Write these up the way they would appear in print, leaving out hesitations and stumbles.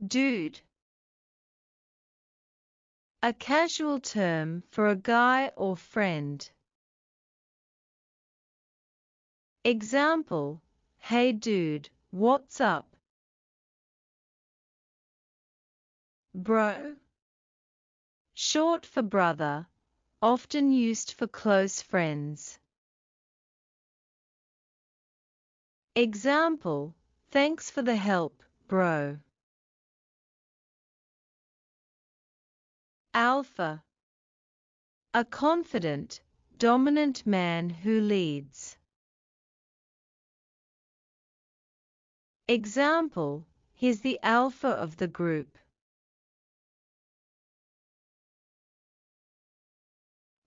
Dude. A casual term for a guy or friend. Example: Hey dude, what's up? Bro. Short for brother, often used for close friends. Example: Thanks for the help, bro. Alpha. A confident, dominant man who leads. Example: He's the alpha of the group.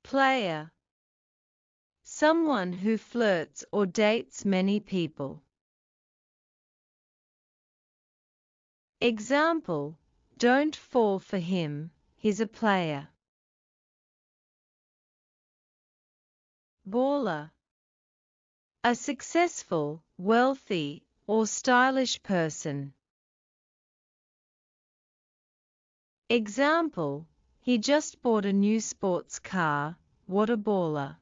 Player. Someone who flirts or dates many people. Example: Don't fall for him, he's a player. Baller. A successful, wealthy, or stylish person. Example: He just bought a new sports car, what a baller.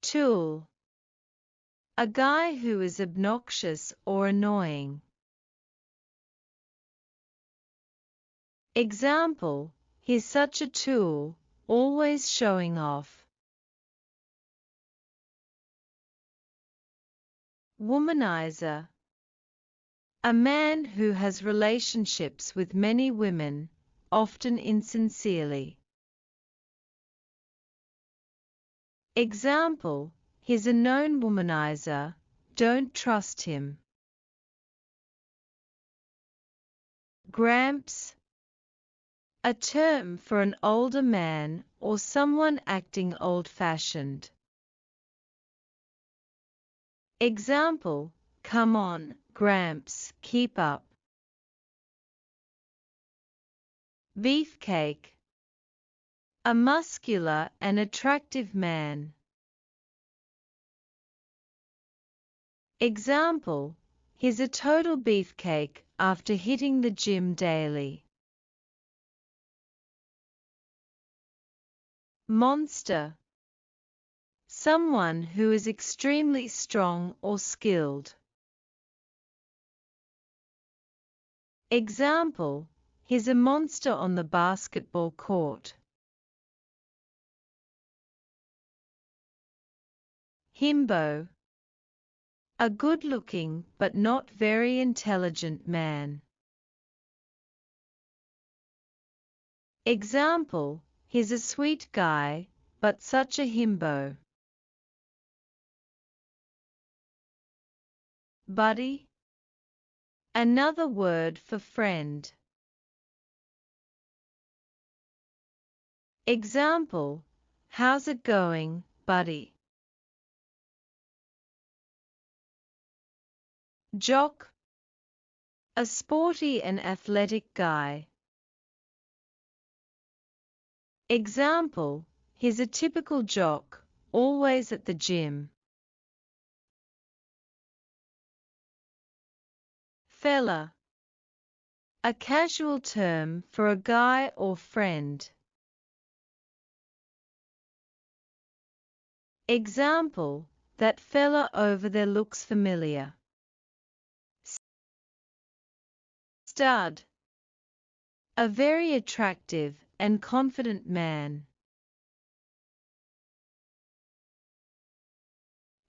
Tool. A guy who is obnoxious or annoying. Example: He's such a tool, always showing off. Womanizer. A man who has relationships with many women, often insincerely. Example: He's a known womanizer, don't trust him. Gramps. A term for an older man or someone acting old-fashioned. Example: Come on, Gramps, keep up. Beefcake. A muscular and attractive man. Example: He's a total beefcake after hitting the gym daily. Monster. Someone who is extremely strong or skilled. Example: He's a monster on the basketball court. Himbo. A good-looking but not very intelligent man. Example: He's a sweet guy, but such a himbo. Buddy. Another word for friend. Example: How's it going, buddy? Jock. A sporty and athletic guy. Example: He's a typical jock, always at the gym. Fella. A casual term for a guy or friend. Example: That fella over there looks familiar. Stud. A very attractive and confident man.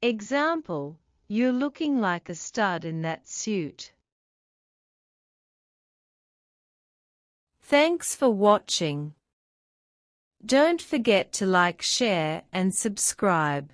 Example: You're looking like a stud in that suit. Thanks for watching. Don't forget to like, share, and subscribe.